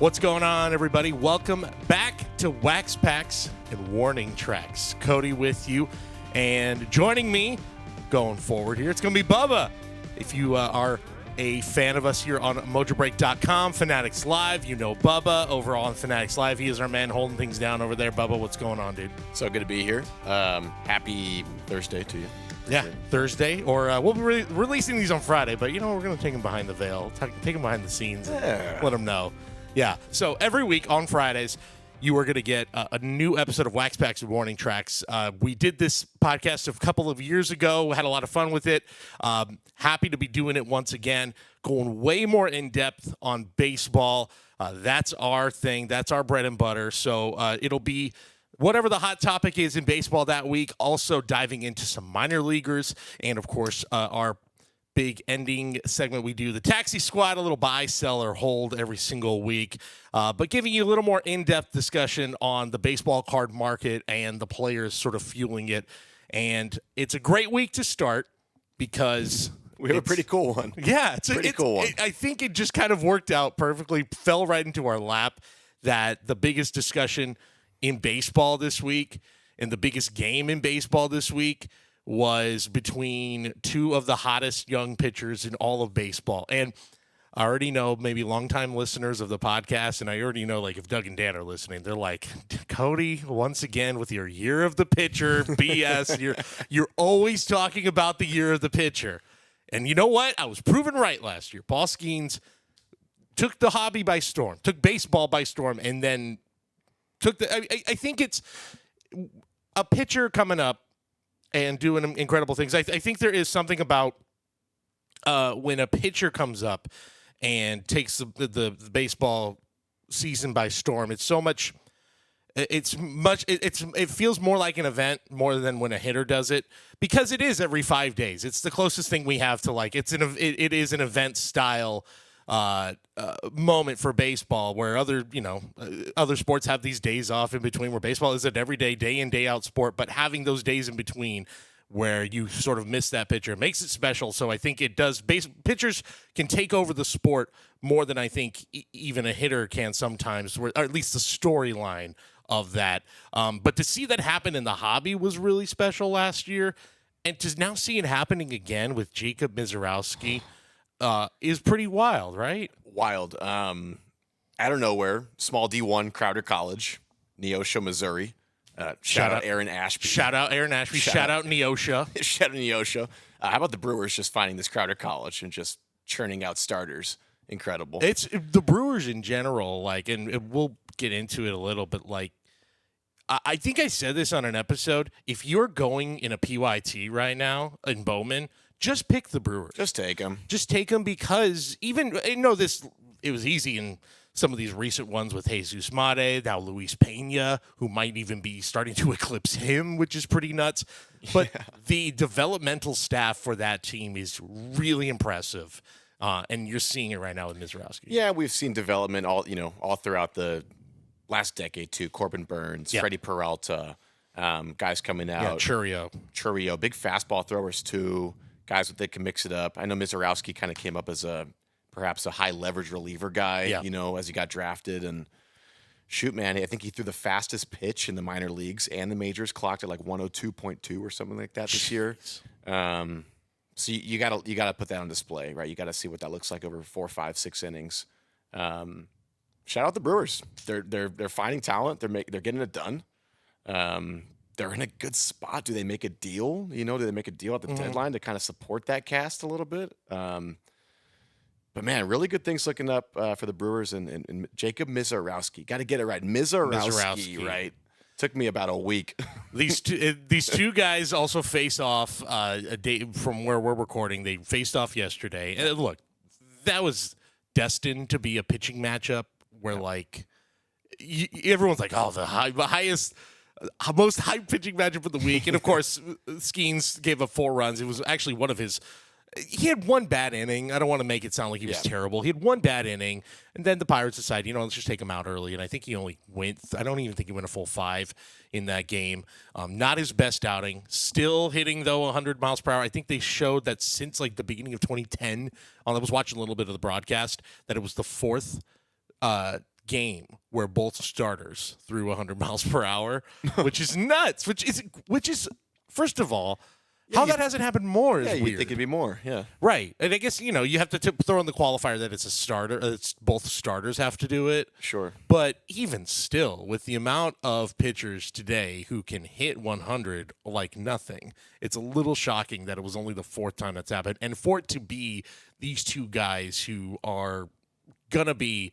What's going on, everybody? Welcome back to Wax Packs and Warning Tracks. Cody with you, and joining me going forward here, it's going to be Bubba. If you are a fan of us here on Mojobreak.com, Fanatics Live, you know Bubba over on Fanatics Live. He is our man holding things down over there. Bubba, what's going on, dude? So good to be here. Happy Thursday to you. Yeah, Thursday, or we'll be releasing these on Friday, but we're going to take them behind the veil, take them behind the scenes, and let them know. Yeah, so every week on Fridays, you are going to get a new episode of Wax Packs and Warning Tracks. We did this podcast a couple of years ago, had a lot of fun with it. Happy to be doing it once again, going way more in-depth on baseball. That's our thing. That's our bread and butter. So it'll be whatever the hot topic is in baseball that week, also diving into some minor leaguers, and, of course, our big ending segment we do, the Taxi Squad, a little buy, sell, or hold every single week, but giving you a little more in-depth discussion on the baseball card market and the players sort of fueling it. And it's a great week to start because we have a pretty cool one. Yeah, it's pretty cool one. I think it just kind of worked out perfectly, fell right into our lap, that the biggest discussion in baseball this week and the biggest game in baseball this week was between two of the hottest young pitchers in all of baseball. And I already know, maybe longtime listeners of the podcast, and I already know, like, if Doug and Dan are listening, they're like, Cody, once again with your year of the pitcher BS. You're always talking about the year of the pitcher. And you know what? I was proven right last year. Paul Skenes took the hobby by storm, took baseball by storm, and then took the I think it's a pitcher coming up and doing incredible things. I think there is something about when a pitcher comes up and takes the baseball season by storm. It's so much. It feels more like an event more than when a hitter does it, because it is every 5 days. It's the closest thing we have to, like, it is an event style moment for baseball, where other sports have these days off in between, where baseball is an everyday, day in, day out sport, but having those days in between where you sort of miss that pitcher makes it special. So I think it does. Pitchers can take over the sport more than I think even a hitter can sometimes, or at least the storyline of that. But to see that happen in the hobby was really special last year, and to now see it happening again with Jacob Misiorowski is pretty wild, right? Wild. Out of nowhere, small D1, Crowder College, Neosho, Missouri. Shout out Aaron Ashby. Shout out Aaron Ashby. Shout out Neosho. Shout out Neosho. How about the Brewers just finding this Crowder College and just churning out starters? Incredible. It's the Brewers in general, like, and we'll get into it a little, but, like, I think I said this on an episode. If you're going in a PYT right now in Bowman, just pick the Brewers. Just take them. Just take them, because even, it was easy in some of these recent ones with Jesus Mate, now Luis Pena, who might even be starting to eclipse him, which is pretty nuts. But the developmental staff for that team is really impressive. And you're seeing it right now with Misiorowski. Yeah, we've seen development all throughout the last decade too. Corbin Burns, Freddie Peralta, guys coming out. Yeah, Churio, big fastball throwers too. Guys that can mix it up. I know Misiorowski kind of came up as perhaps a high leverage reliever guy, as he got drafted. And shoot, man, I think he threw the fastest pitch in the minor leagues and the majors, clocked at like 102.2 or something like that this year. So you gotta put that on display, right? You got to see what that looks like over 4, 5, 6 innings. Shout out the Brewers. They're finding talent. They're getting it done. They're in a good spot. Do they make a deal? Do they make a deal at the deadline to kind of support that cast a little bit? But man, really good things looking up for the Brewers and Jacob Misiorowski. Got to get it right, Misiorowski, right? Took me about a week. These two guys also face off a day from where we're recording. They faced off yesterday, and look, that was destined to be a pitching matchup where, like, everyone's like, oh, the highest. Most hype pitching matchup of the week. And, of course, Skenes gave up 4 runs. It was actually one of his – he had one bad inning. I don't want to make it sound like he was terrible. He had one bad inning, and then the Pirates decided, let's just take him out early. And I think he only went – I don't even think he went a full 5 in that game. Not his best outing. Still hitting, though, 100 miles per hour. I think they showed that since, like, the beginning of 2010 – I was watching a little bit of the broadcast – that it was the 4th game where both starters threw 100 miles per hour, which is nuts. Which is first of all, how that hasn't happened more is weird. You'd think it'd be more, yeah. Right. And I guess, you have to throw in the qualifier that it's a starter. It's both starters have to do it. Sure. But even still, with the amount of pitchers today who can hit 100 like nothing, it's a little shocking that it was only the fourth time that's happened. And for it to be these two guys who are going to be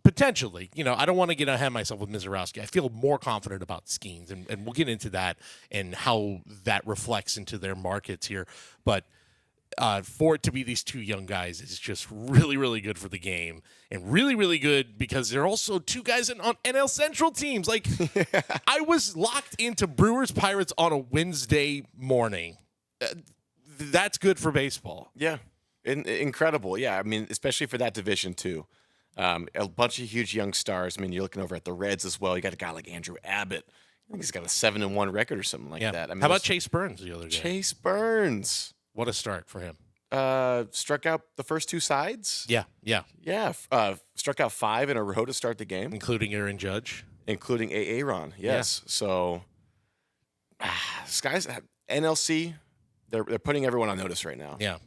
potentially, I don't want to get ahead of myself with Misiorowski. I feel more confident about Skenes, and we'll get into that and how that reflects into their markets here. But for it to be these two young guys is just really, really good for the game, and really, really good because they're also two guys on NL Central teams. Like, I was locked into Brewers Pirates on a Wednesday morning. That's good for baseball. Yeah, incredible. Yeah, I mean, especially for that division too. A bunch of huge young stars. I mean, you're looking over at the Reds as well. You got a guy like Andrew Abbott. I think he's got a 7-1 record or something like that. I mean, how about Chase Burns the other day? Chase Burns. What a start for him. Struck out the first two sides. Yeah. Struck out 5 in a row to start the game, including Aaron Judge, including Aaron. Yes. Yeah. So, guys, NLC, they're putting everyone on notice right now. Yeah,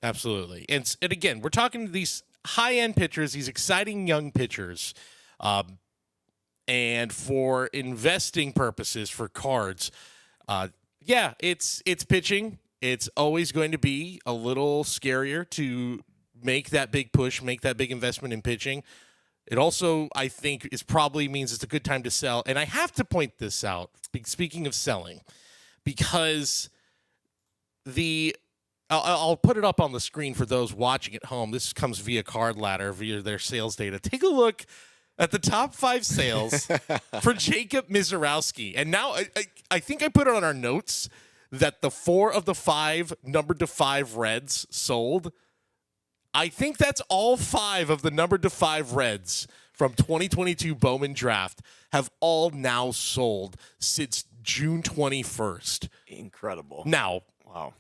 absolutely. And again, we're talking to these high-end pitchers, these exciting young pitchers, and for investing purposes for cards, it's pitching. It's always going to be a little scarier to make that big push, make that big investment in pitching. It also, I think, probably means it's a good time to sell. And I have to point this out, speaking of selling, because I'll put it up on the screen for those watching at home. This comes via Card Ladder, via their sales data. Take a look at the top 5 sales for Jacob Misiorowski. And now I think I put it on our notes that the 4 of the 5 numbered to 5 Reds sold. I think that's all 5 of the numbered to 5 Reds from 2022 Bowman draft have all now sold since June 21st. Incredible. Now, wow.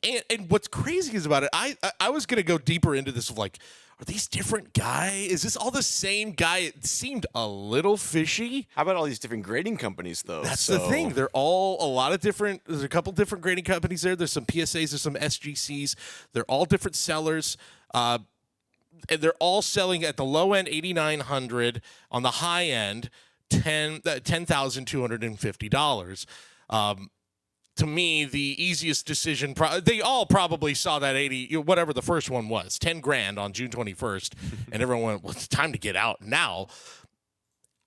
And what's crazy is about it, I was going to go deeper into this of like, are these different guys? Is this all the same guy? It seemed a little fishy. How about all these different grading companies, though? That's the thing. They're all a lot of different. There's a couple different grading companies there. There's some PSAs. There's some SGCs. They're all different sellers. And they're all selling at the low end, $8,900. On the high end, $10,250. To me, the easiest decision, they all probably saw that 80, whatever the first one was, 10 grand on June 21st, and everyone went, well, it's time to get out now.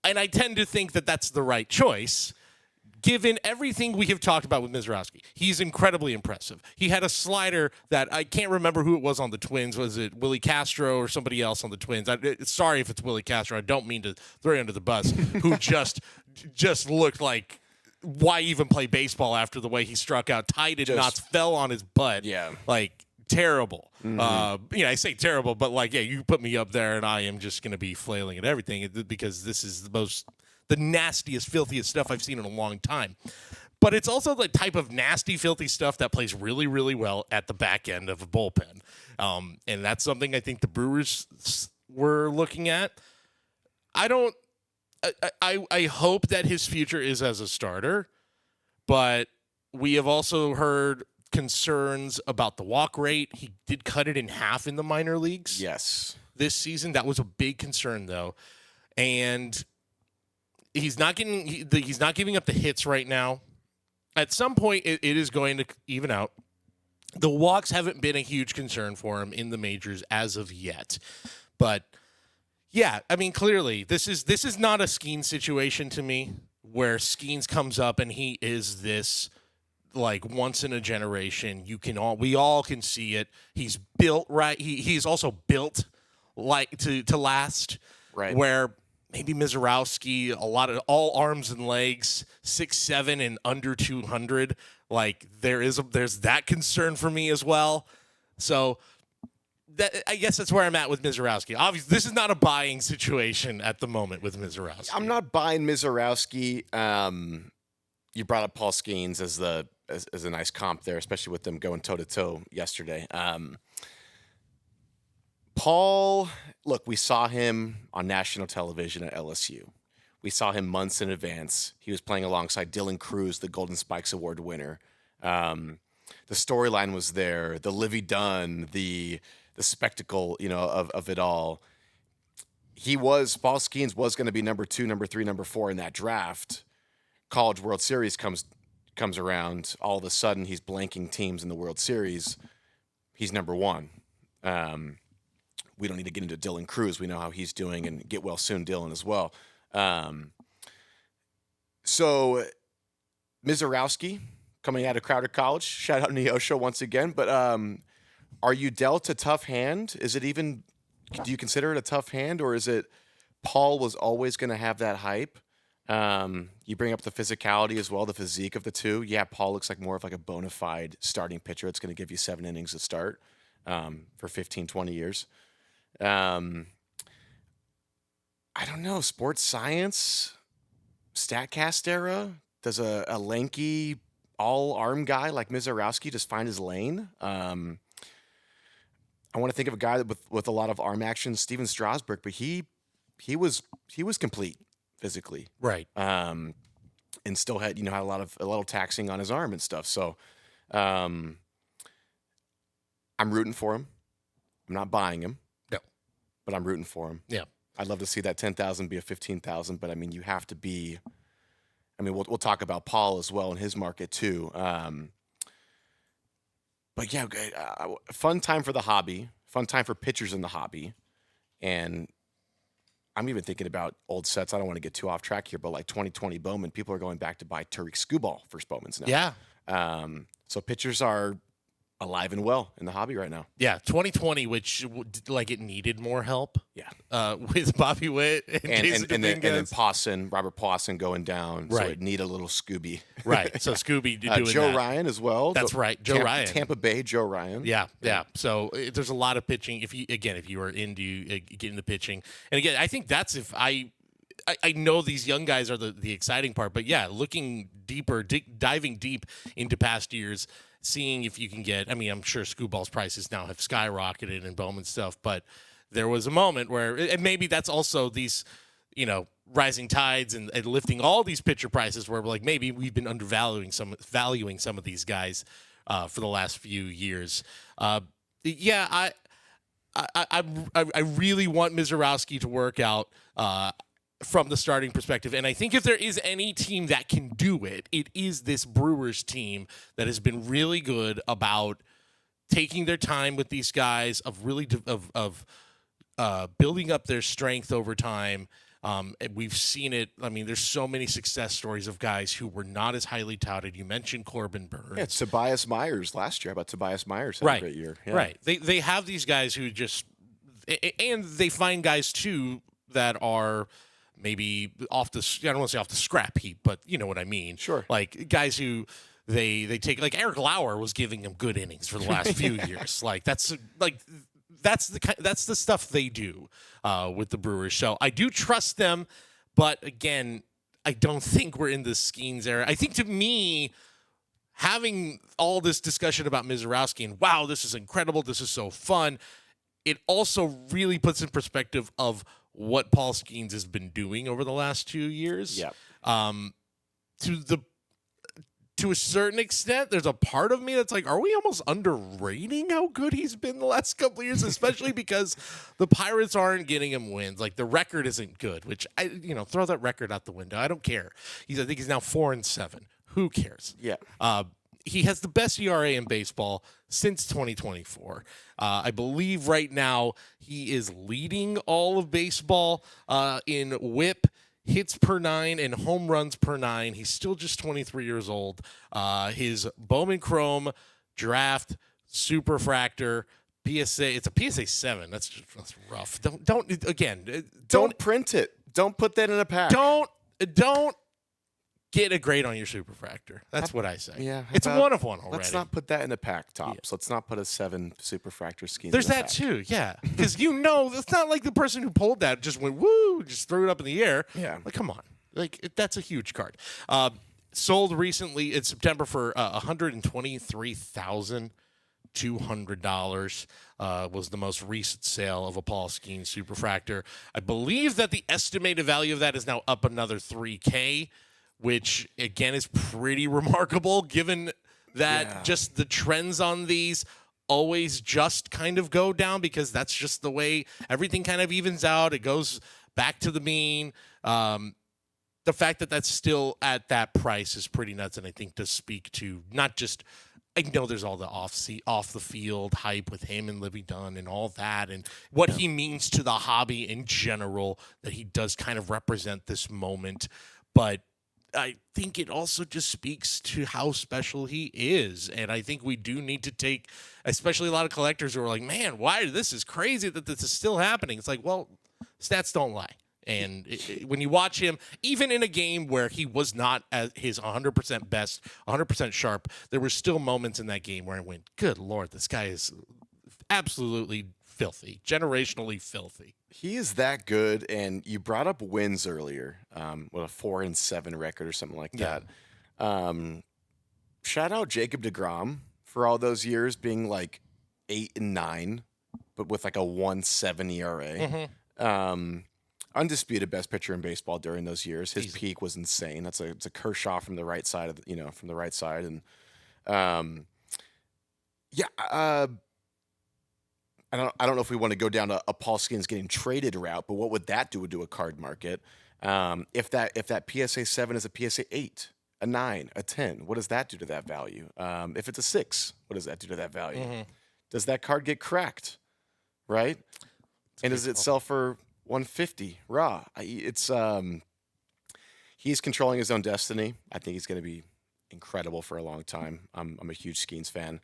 And I tend to think that that's the right choice, given everything we have talked about with Misiorowski. He's incredibly impressive. He had a slider that I can't remember who it was on the Twins. Was it Willie Castro or somebody else on the Twins? Sorry if it's Willie Castro. I don't mean to throw you under the bus, who just looked like, why even play baseball after the way he struck out? Tied and knots, fell on his butt. Yeah. Like, terrible. Mm-hmm. I say terrible, but like, yeah, you put me up there and I am just going to be flailing at everything because this is the nastiest, filthiest stuff I've seen in a long time. But it's also the type of nasty, filthy stuff that plays really, really well at the back end of a bullpen. And that's something I think the Brewers were looking at. I hope that his future is as a starter, but we have also heard concerns about the walk rate. He did cut it in half in the minor leagues. Yes. This season, that was a big concern, though. And he's not giving up the hits right now. At some point, it is going to even out. The walks haven't been a huge concern for him in the majors as of yet, but yeah, I mean, clearly, this is not a Skenes situation to me, where Skenes comes up and he is this like once in a generation. We all can see it. He's built right. He's also built like to last. Right. Where maybe Misiorowski, a lot of all arms and legs, 6'7" and under 200. Like there's that concern for me as well. So. I guess that's where I'm at with Misiorowski. Obviously, this is not a buying situation at the moment with Misiorowski. I'm not buying Misiorowski. You brought up Paul Skenes as a nice comp there, especially with them going toe-to-toe yesterday. Paul Paul, look, we saw him on national television at LSU. We saw him months in advance. He was playing alongside Dylan Cruz, the Golden Spikes Award winner. The storyline was there, the Livy Dunn, the spectacle, of it all. Paul Skenes was going to be number 2, number 3, number 4 in that draft. College World Series comes around. All of a sudden, he's blanking teams in the World Series. He's number 1. We don't need to get into Dylan Cruz. We know how he's doing, and get well soon, Dylan, as well. So Misiorowski coming out of Crowder College. Shout out Neosho once again. But are you dealt a tough hand? Do you consider it a tough hand, or is it Paul was always going to have that hype? You bring up the physicality as well, the physique of the two. Yeah, Paul looks like more of like a bona fide starting pitcher. It's going to give you 7 innings to start for 15, 20 years. I don't know. Sports science, StatCast era, does a lanky all-arm guy like Misiorowski just find his lane? I want to think of a guy with a lot of arm action, Steven Strasburg, but he was complete physically, right? And still had had a little taxing on his arm and stuff. So, I'm rooting for him. I'm not buying him, no, but I'm rooting for him. Yeah, I'd love to see that 10,000 be a 15,000, but I mean, you have to be. I mean, we'll talk about Paul as well in his market too. But yeah, fun time for the hobby, fun time for pitchers in the hobby. And I'm even thinking about old sets. I don't want to get too off track here, but like 2020 Bowman, people are going back to buy Tariq Skubal for Bowmans now. Yeah. So pitchers are alive and well in the hobby right now. Yeah, 2020, which it needed more help. Yeah, with Bobby Witt and then Robert Pawson going down. Right, so it need a little Scooby. Right, so Scooby doing Joe that. Ryan as well. That's right, Joe Ryan, Tampa Bay Joe Ryan. Yeah. So there's a lot of pitching. If you are into getting the pitching, and again, I think that's if I know these young guys are the exciting part, but yeah, looking deeper, diving deep into past years. Seeing if you can get, I mean, I'm sure Scooball's prices now have skyrocketed and Bowman stuff, but there was a moment where, and maybe that's also these, rising tides and lifting all these pitcher prices where we're like, maybe we've been valuing some of these guys for the last few years. I really want Misiorowski to work out from the starting perspective. And I think if there is any team that can do it, it is this Brewers team that has been really good about taking their time with these guys, of really building up their strength over time. And we've seen it. I mean, there's so many success stories of guys who were not as highly touted. You mentioned Corbin Burns. Yeah, Tobias Myers last year. How about Tobias Myers had a great year? Yeah. Right. They have these guys who just, and they find guys too that are maybe I don't want to say off the scrap heap, but you know what I mean. Sure. Like guys who they take, like Eric Lauer was giving them good innings for the last few years. That's the stuff they do with the Brewers. So I do trust them, but again, I don't think we're in the Skenes era. I think to me, having all this discussion about Misiorowski and wow, this is incredible, this is so fun, it also really puts in perspective of what Paul Skenes has been doing over the last 2 years. Yeah. To a certain extent, there's a part of me that's like, are we almost underrating how good he's been the last couple of years, especially because the Pirates aren't getting him wins. Like the record isn't good, which throw that record out the window. I don't care. I think he's now 4-7. Who cares? Yeah. He has the best ERA in baseball since 2024. I believe right now he is leading all of baseball in WHIP, hits per 9, and home runs per 9. He's still just 23 years old. His Bowman Chrome draft superfractor PSA. It's a PSA 7. That's rough. Don't print it. Don't put that in a pack. Don't get a grade on your superfractor. That's what I say. Yeah, it's a 1 of 1 already. Let's not put that in a pack, Topps. Yeah. Let's not put a 7 superfractor scheme. There's that too, yeah. Because it's not like the person who pulled that just went woo, just threw it up in the air. Yeah, like come on, that's a huge card. Sold recently in September for $123,000. $200 was the most recent sale of a Paul Skenes Superfractor. I believe that the estimated value of that is now up another $3K, which, again, is pretty remarkable given that just the trends on these always just kind of go down because that's just the way everything kind of evens out. It goes back to the mean. The fact that that's still at that price is pretty nuts, and I think to speak to not just – I know there's all the off-the-field hype with him and Livy Dunn and all that and what he means to the hobby in general, that he does kind of represent this moment. But I think it also just speaks to how special he is, and I think we do need to take – especially a lot of collectors who are like, man, why – this is crazy that this is still happening. It's like, well, stats don't lie. And when you watch him, even in a game where he was not at his 100% best, 100% sharp, there were still moments in that game where I went, good Lord, this guy is absolutely filthy, generationally filthy. He is that good, and you brought up wins earlier, with a 4-7 record or something like that. Shout out Jacob deGrom for all those years being like 8-9, but with like a 1.7 ERA. Undisputed best pitcher in baseball during those years. His peak was insane. It's a Kershaw from the right side from the right side, and I don't know if we want to go down a Paul Skenes getting traded route, but what would that do to a card market? If that PSA 7 is a PSA 8, a 9, a 10, what does that do to that value? If it's a 6, what does that do to that value? Does that card get cracked? Right? And does it sell for 150 raw? He's controlling his own destiny. I think he's going to be incredible for a long time. I'm a huge Skenes fan.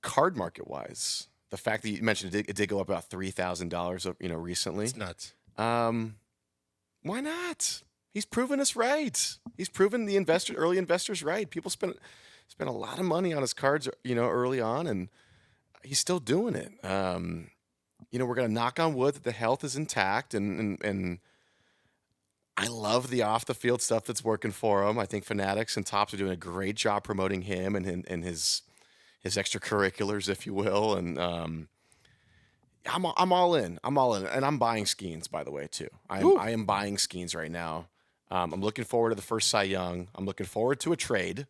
Card market wise, the fact that you mentioned it did go up about $3,000, recently. It's nuts. Why not? He's proven us right. He's proven the early investors right. People spent a lot of money on his cards, early on, and he's still doing it. We're going to knock on wood that the health is intact, and I love the off-the-field stuff that's working for him. I think Fanatics and Topps are doing a great job promoting him and his extracurriculars, if you will. And I'm all in. I'm all in, and I'm buying Skenes, by the way, too. I am buying Skenes right now. I'm looking forward to the first Cy Young. I'm looking forward to a trade.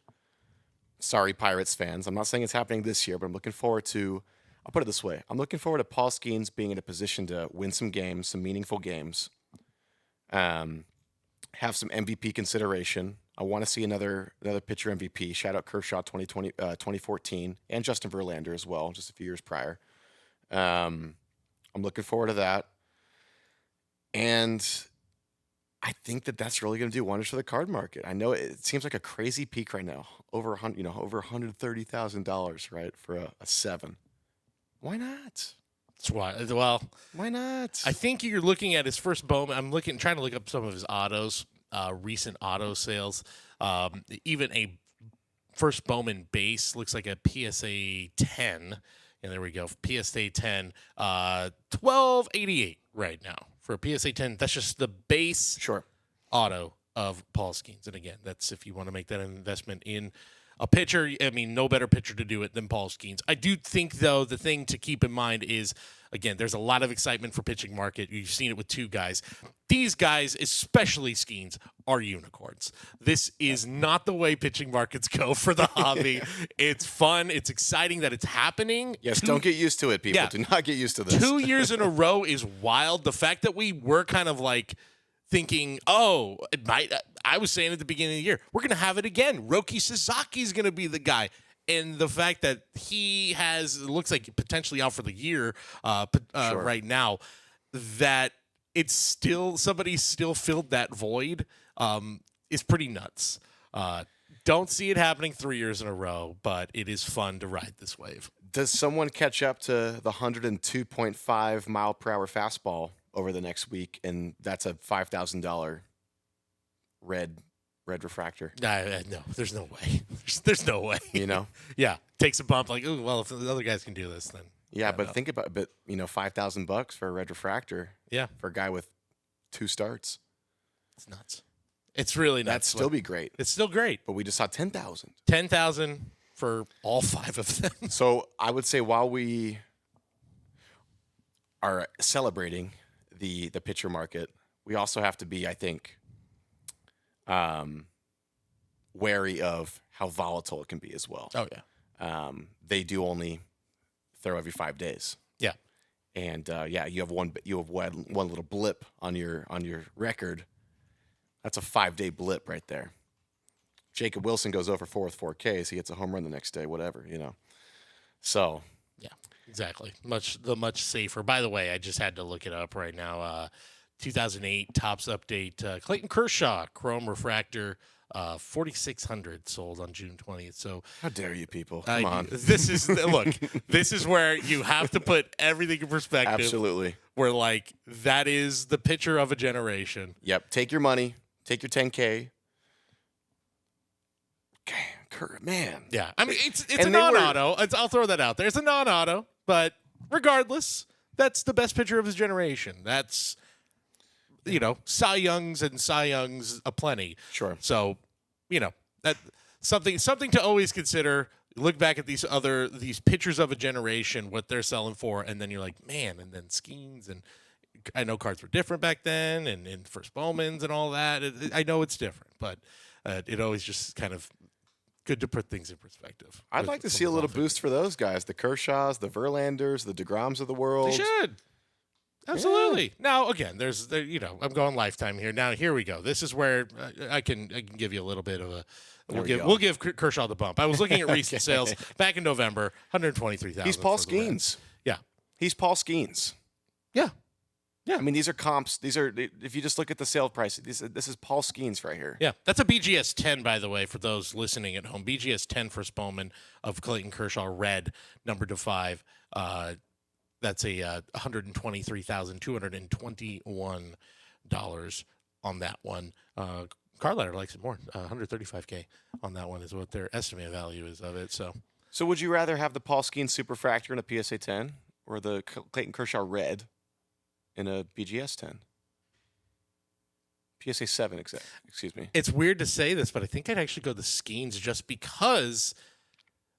Sorry, Pirates fans. I'm not saying it's happening this year, but I'm looking forward to. I'll put it this way. I'm looking forward to Paul Skenes being in a position to win some games, some meaningful games, have some MVP consideration. I want to see another pitcher MVP. Shout out Kershaw 2014, and Justin Verlander as well, just a few years prior. I'm looking forward to that. And I think that's really going to do wonders for the card market. I know it seems like a crazy peak right now, over $130,000, right, for a 7. Why not? That's why. Well, why not? I think you're looking at his first Bowman. I'm trying to look up some of his autos, recent auto sales. Even a first Bowman base looks like a PSA 10. And there we go. PSA 10, $1,288 right now for a PSA 10. That's just the base auto of Paul Skenes. And again, that's if you want to make that an investment in a pitcher. I mean, no better pitcher to do it than Paul Skenes. I do think, though, the thing to keep in mind is, again, there's a lot of excitement for pitching market. You've seen it with two guys. These guys, especially Skenes, are unicorns. This is not the way pitching markets go for the hobby. It's fun. It's exciting that it's happening. Yes, don't get used to it, people. Yeah. Do not get used to this. 2 years in a row is wild. The fact that we were kind of like thinking, oh, it might. I was saying at the beginning of the year, we're going to have it again. Roki Sasaki's going to be the guy. And the fact that he looks like potentially out for the year right now, that it's still, somebody still filled that void is pretty nuts. Don't see it happening 3 years in a row, but it is fun to ride this wave. Does someone catch up to the 102.5 mile per hour fastball over the next week? And that's a $5,000 red refractor. No, there's no way. There's no way. Yeah, takes a bump. Like, oh well, if the other guys can do this, then but think about it. $5,000 for a red refractor. Yeah, for a guy with 2 starts. It's nuts. It's really nuts. That'd still be great. It's still great. But we just saw 10,000. 10,000 for all 5 of them. So I would say while we are celebrating the pitcher market, we also have to be, I think, wary of how volatile it can be as well. Oh, yeah. They do only throw every 5 days. Yeah. And you have one little blip on your record. That's a 5-day blip right there. Jacob Wilson goes over 4 with 4 Ks. He hits a home run the next day, whatever, So yeah, exactly. Much safer. By the way, I just had to look it up right now. 2008 Topps update. Clayton Kershaw Chrome Refractor. 4,600 sold on June 20th. So how dare you people? Come on. This is where you have to put everything in perspective. Absolutely. Where that is the pitcher of a generation. Yep. Take your money. Take your 10K. Man. Yeah. I mean, it's a non-auto. I'll throw that out there. It's a non-auto, but regardless, that's the best pitcher of his generation. That's, Cy Youngs aplenty. Sure. So, that something to always consider. Look back at these pitchers of a generation, what they're selling for, and then you're like, man, and then Skenes, and I know cards were different back then, and first Bowmans and all that. I know it's different, but it always just kind of good to put things in perspective. I'd like to see a little boost for those guys, the Kershaws, the Verlanders, the DeGroms of the world. They should. Absolutely. Yeah. Now, again, I'm going lifetime here. Now, here we go. This is where I can give you a little bit of a. We'll give Kershaw the bump. I was looking at recent sales back in November, 123,000. He's Paul Skenes. Yeah, he's Paul Skenes. Yeah. I mean, these are comps. These are, if you just look at the sale price, this is Paul Skenes right here. Yeah, that's a BGS 10, by the way, for those listening at home. BGS 10 for Bowman of Clayton Kershaw, red, numbered to 5. That's a $123,221 on that one. Carlighter likes it more. $135K on that one is what their estimated value is of it. So would you rather have the Paul Skenes Superfractor in a PSA 10 or the Clayton Kershaw red in a BGS 10? PSA 7, excuse me. It's weird to say this, but I think I'd actually go the Skenes just because,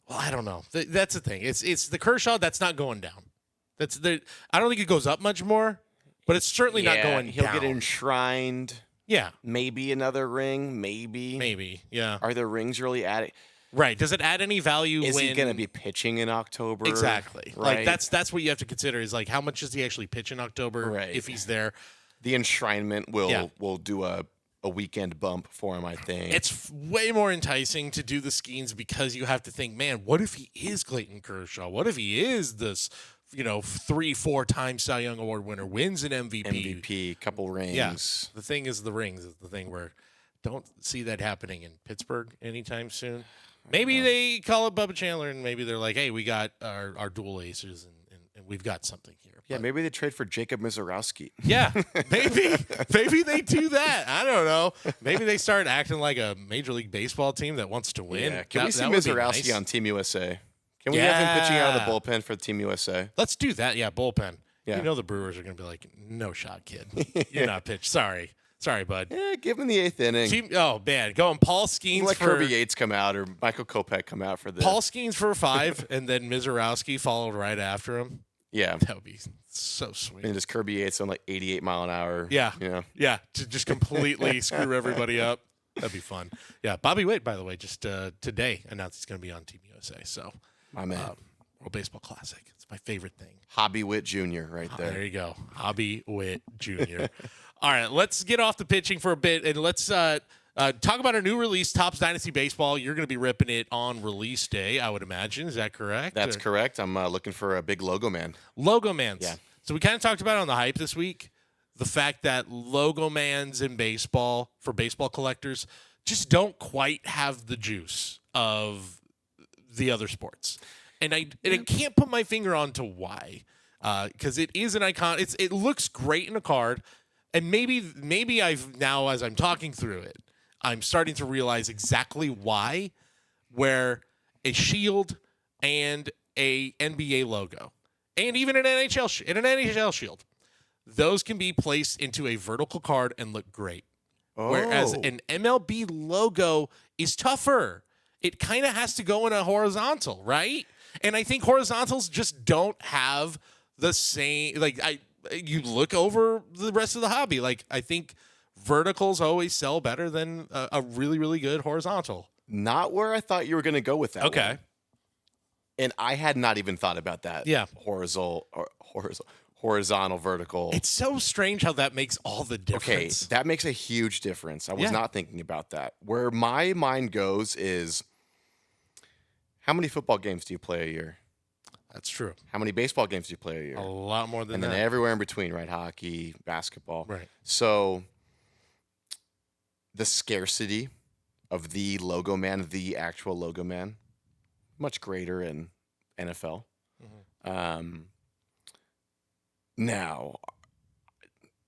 well, I don't know. That's the thing. It's the Kershaw that's not going down. I don't think it goes up much more, but it's certainly not going down. He'll get enshrined. Yeah. Maybe another ring. Maybe, yeah. Are the rings really adding? Right. Does it add any value? Is he going to be pitching in October? Exactly. Right. Like that's what you have to consider is how much does he actually pitch in October if he's there? The enshrinement will do a weekend bump for him, I think. It's way more enticing to do the Skenes because you have to think, man, what if he is Clayton Kershaw? What if he is this 3-4 time Cy Young Award winner, wins an MVP, couple rings. Yeah. The thing is the rings is the thing where don't see that happening in Pittsburgh anytime soon. Maybe they call up Bubba Chandler and maybe they're like, hey, we got our dual aces and we've got something here. Yeah, maybe they trade for Jacob Misiorowski. Yeah, maybe they do that. I don't know. Maybe they start acting like a Major League Baseball team that wants to win. Yeah. Can we see Misiorowski on Team USA? Can we have him pitching out of the bullpen for Team USA? Let's do that. Yeah, bullpen. Yeah. The Brewers are going to be like, no shot, kid. You're not pitched. Sorry, bud. Yeah, give him the 8th inning. Man. Going Paul Skenes let Kirby Yates come out or Michael Kopech come out for this. Paul Skenes for 5 and then Misiorowski followed right after him. Yeah. That would be so sweet. And just Kirby Yates on 88 mile an hour. Yeah. Yeah. To just completely screw everybody up. That'd be fun. Yeah. Bobby Witt, by the way, just today announced he's going to be on Team USA. So, my man. World Baseball Classic. It's my favorite thing. Hobby Witt Jr. right there. There you go. Hobby Witt Jr. All right. Let's get off the pitching for a bit and let's talk about our new release, Topps Dynasty Baseball. You're going to be ripping it on release day, I would imagine. Is that correct? That's correct. I'm looking for a big logo man. Logo mans. Yeah. So we kind of talked about it on the hype this week. The fact that logo mans in baseball for baseball collectors just don't quite have the juice of the other sports. And I can't put my finger on to why. Because it is an icon. It looks great in a card. And maybe I've now, as I'm talking through it, I'm starting to realize exactly why, where a shield and a NBA logo, and even an NHL shield, those can be placed into a vertical card and look great. Oh. Whereas an MLB logo is tougher. it kind of has to go in a horizontal, right? And I think horizontals just don't have the same, like, you look over the rest of the hobby. Like, I think verticals always sell better than a really, really good horizontal. Not where I thought you were going to go with that. Okay. One. And I had not even thought about that. Yeah. Horizontal, vertical. It's so strange how that makes all the difference. Okay, that makes a huge difference. I was not thinking about that. Where my mind goes is, how many football games do you play a year? That's true. How many baseball games do you play a year? A lot more than that. And then everywhere in between, right? Hockey, basketball. Right. So the scarcity of the logo man, the actual logo man, much greater in NFL. Mm-hmm. Now,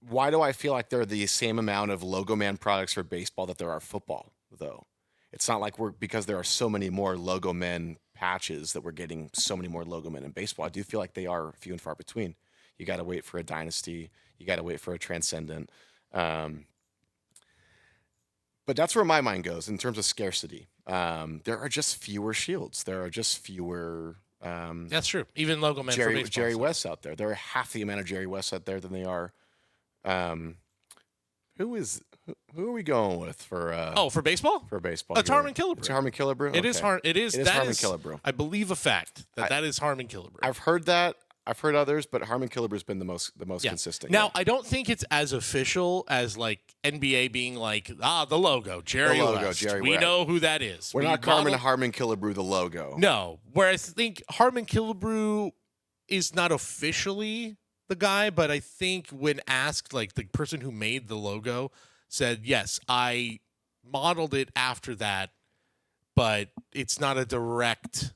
why do I feel like there are the same amount of logo man products for baseball that there are football, though? It's not like because there are so many more logo men patches that we're getting so many more logo men in baseball. I do feel like they are few and far between. You got to wait for a dynasty. You got to wait for a transcendent. But that's where my mind goes in terms of scarcity. There are just fewer Shields. There are just fewer. That's true. Even logo men for baseball. Jerry West out there. There are half the amount of Jerry West out there than they are. Who are we going with for? For baseball? For baseball, it's Harmon Killebrew. It's Harmon Killebrew. It is Harmon Killebrew. I believe a fact that is Harmon Killebrew. I've heard that. I've heard others, but Harmon Killebrew's been the most consistent. Now, I don't think it's as official as like NBA being like, the logo, Jerry West. We know who that is. We're not calling Harmon Killebrew the logo. No, whereas I think Harmon Killebrew is not officially the guy, but I think when asked, like the person who made the logo said, yes, I modeled it after that, but it's not a direct.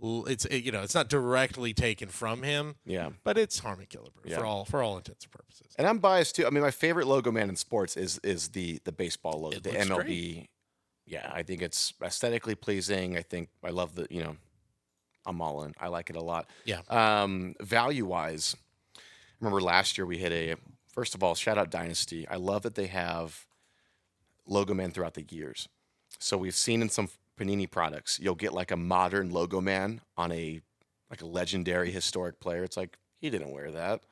It's not directly taken from him. Yeah, but it's Harmon Killebrew for all intents and purposes. And I'm biased too. I mean, my favorite logo man in sports is the baseball logo, the MLB. Great. Yeah, I think it's aesthetically pleasing. I love the I'm all in. I like it a lot. Yeah. Value wise, I remember last year we hit first of all, shout out Dynasty. I love that they have logo man throughout the years. So we've seen in some Panini products, you'll get like a modern logo man on a legendary historic player. It's like, he didn't wear that.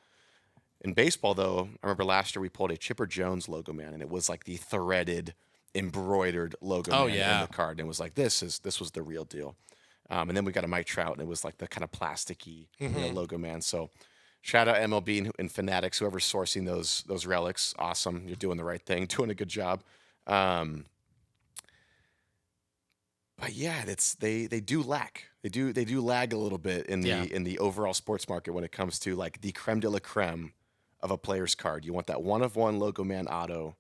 In baseball, though, I remember last year we pulled a Chipper Jones logo man, and it was like the threaded, embroidered logo man in the card. And it was like, this was the real deal. And then we got a Mike Trout, and it was like the kind of plasticky logo man. So shout out MLB and Fanatics, whoever's sourcing those relics. Awesome. You're doing the right thing, doing a good job. But yeah, they do lack. They do lag a little bit in the overall sports market when it comes to like the creme de la creme of a player's card. You want that one of one logo man auto.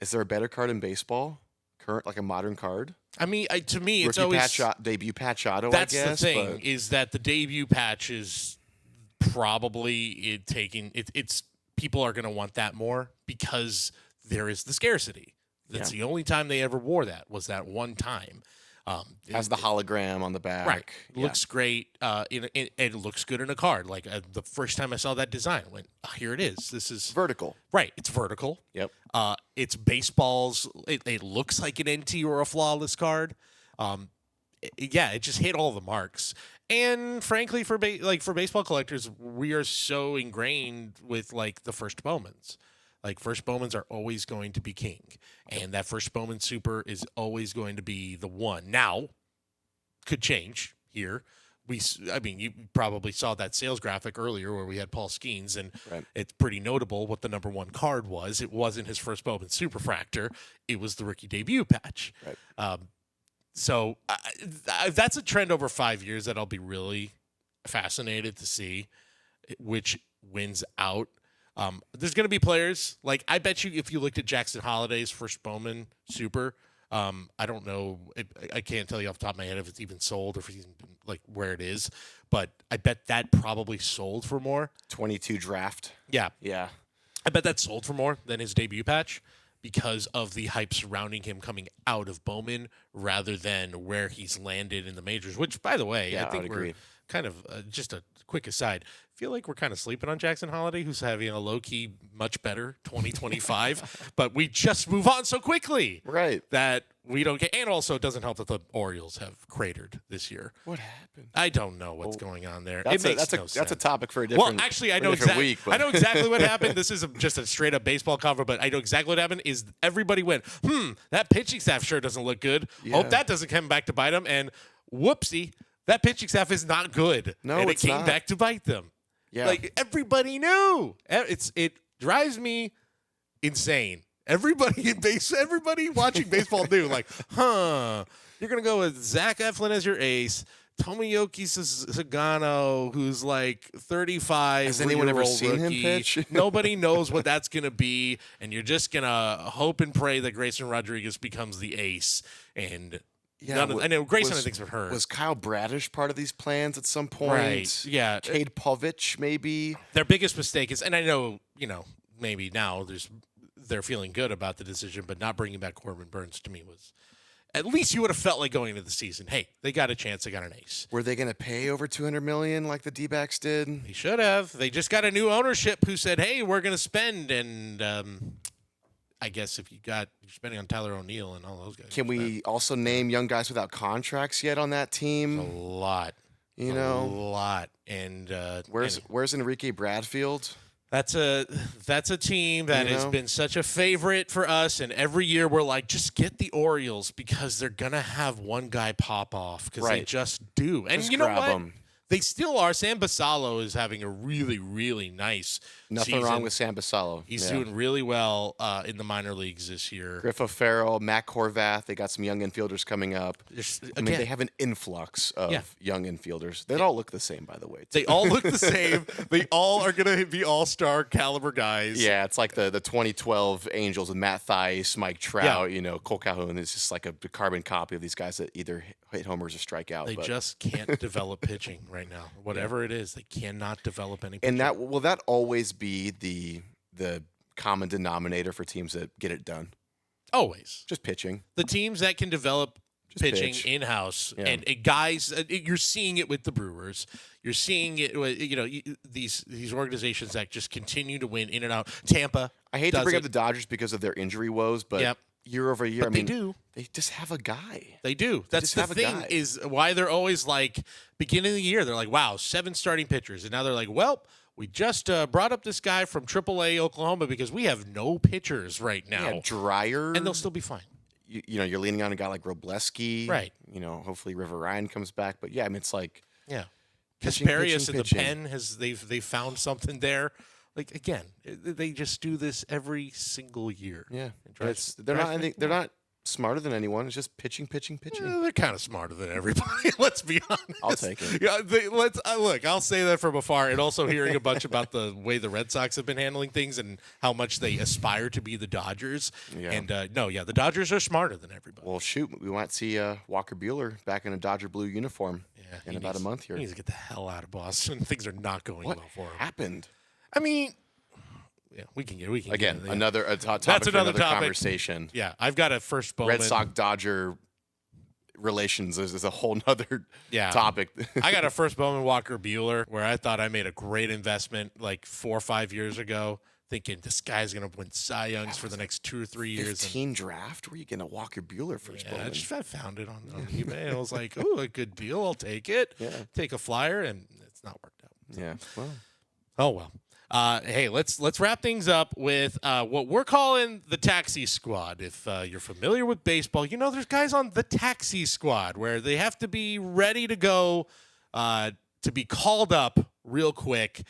Is there a better card in baseball? Like a modern card? I mean, to me, it's Rookie always debut patch auto. That's I guess, the thing is that the debut patch is probably it's people are going to want that more because there is the scarcity. That's the only time they ever wore that was that one time. Has the hologram on the back. Right. Looks great. It looks good in a card. Like the first time I saw that design, I went, here it is. This is vertical. Right. It's vertical. Yep. It's baseball's. It looks like an NT or a flawless card. It just hit all the marks. And frankly, for baseball collectors, we are so ingrained with like the first Bowmans. Like first Bowmans are always going to be king, and that first Bowman Super is always going to be the one. Now, could change here. You probably saw that sales graphic earlier where we had Paul Skenes, and it's pretty notable what the number one card was. It wasn't his first Bowman Superfractor; it was the rookie debut patch. Right. So that's a trend over 5 years that I'll be really fascinated to see which wins out. There's going to be players, like I bet you if you looked at Jackson Holliday's first Bowman Super, I don't know, I can't tell you off the top of my head if it's even sold or if it's even like where it is, but I bet that probably sold for more. 22 draft. Yeah. Yeah. I bet that sold for more than his debut patch because of the hype surrounding him coming out of Bowman rather than where he's landed in the majors, which, by the way, I think we're kind of just a quick aside. I feel like we're kind of sleeping on Jackson Holiday, who's having a low-key, much better 2025. But we just move on so quickly. Right. That we don't get. And also, it doesn't help that the Orioles have cratered this year. What happened? I don't know what's going on there. That's it makes no sense. That's a topic for a different actually, I for know a different week. I know exactly what happened. This is just a straight-up baseball cover, but I know exactly what happened is everybody went, that pitching staff sure doesn't look good. Yeah. Hope that doesn't come back to bite them. And whoopsie, that pitching staff is not good. No, and it's it came not. back to bite them. Yeah. Like, everybody knew. It drives me insane. Everybody watching baseball knew, like, you're going to go with Zach Eflin as your ace, Tomoyuki Sagano, who's like 35. Has anyone ever seen him pitch? Nobody knows what that's going to be, and you're just going to hope and pray that Grayson Rodriguez becomes the ace. And I know Grayson, I think's been hurt. Was Kyle Bradish part of these plans at some point? Right. Yeah. Cade Povich, maybe. Their biggest mistake is, and I know, maybe now they're feeling good about the decision, but not bringing back Corbin Burns to me was, at least you would have felt like going into the season, hey, they got a chance, they got an ace. Were they going to pay over $200 million like the D-backs did? They should have. They just got a new ownership who said, hey, we're going to spend, and I guess if you're spending on Tyler O'Neill and all those guys. Can we also name young guys without contracts yet on that team? A lot. A lot. And where's Enrique Bradfield? That's a team that has been such a favorite for us, and every year we're like, just get the Orioles because they're gonna have one guy pop off because they just do. And just you know what? them. They still are. Sam Basallo is having a really, really nice Nothing season. wrong with Sam Basallo. He's doing really well in the minor leagues this year. Griff O'Farrell, Matt Corvath. They got some young infielders coming up. They have an influx of young infielders. They all look the same, by the way. They all look the same. They all are going to be all-star caliber guys. Yeah, it's like the 2012 Angels with Matt Thaiss, Mike Trout, Cole Calhoun. It's just like a carbon copy of these guys that either hit homers or strike out. They just can't develop pitching right now. Whatever it is, they cannot develop any pitching. And will that always be the common denominator for teams that get it done? Always. Just pitching. The teams that can develop pitching in-house and guys, you're seeing it with the Brewers. You're seeing it with, these organizations that just continue to win in and out. Tampa. I hate to bring up the Dodgers because of their injury woes, but year over year, they do. They just have a guy. They do. That's the thing is why they're always like, beginning of the year, they're like, wow, 7 starting pitchers. And now they're like, well, we just brought up this guy from AAA Oklahoma because we have no pitchers right now. Yeah, Dreyer. And they'll still be fine. You're leaning on a guy like Robleski. Right. Hopefully River Ryan comes back. But, it's like. Yeah. Kasperius in the pen, they've found something there. Like, again, they just do this every single year. Yeah. They're not smarter than anyone. It's just pitching. They're kind of smarter than everybody. Let's be honest. I'll take it. Yeah, look. I'll say that from afar, and also hearing a bunch about the way the Red Sox have been handling things and how much they aspire to be the Dodgers. Yeah. And the Dodgers are smarter than everybody. Well, shoot, we might see Walker Buehler back in a Dodger blue uniform in about a month here. He needs to get the hell out of Boston. Things are not going well for him. What happened? I mean. Yeah, we can again get another topic That's for another topic. Conversation. Yeah, I've got a first Bowman. Red Sox Dodger relations is a whole nother topic. I got a first Bowman Walker Buehler where I thought I made a great investment like 4 or 5 years ago, thinking this guy's gonna win Cy Youngs for the next 2 or 3 years. 15 draft? Where you getting a Walker Buehler first Bowman? I found it on eBay and I was like, oh, a good deal. I'll take it. Yeah. Take a flyer, and it's not worked out. So. Yeah. Well. Oh well. Hey, let's wrap things up with what we're calling the taxi squad. If you're familiar with baseball, there's guys on the taxi squad where they have to be ready to go to be called up real quick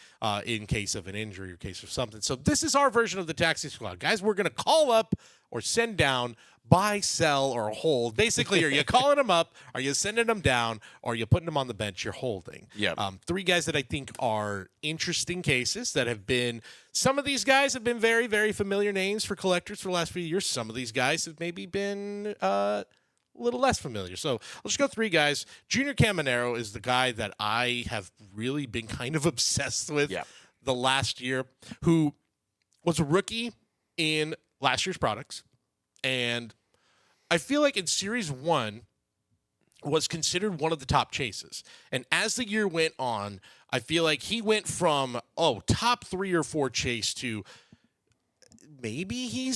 in case of an injury or case of something. So this is our version of the taxi squad. Guys, we're going to call up or send down, buy, sell, or hold. Basically, are you calling them up? Are you sending them down? Or are you putting them on the bench? You're holding. Yeah. 3 guys that I think are interesting cases that have been. Some of these guys have been very, very familiar names for collectors for the last few years. Some of these guys have maybe been a little less familiar. So let's go 3 guys. Junior Caminero is the guy that I have really been kind of obsessed with the last year, who was a rookie in last year's products. And I feel like in Series 1, was considered one of the top chases. And as the year went on, I feel like he went from, top 3 or 4 chase to maybe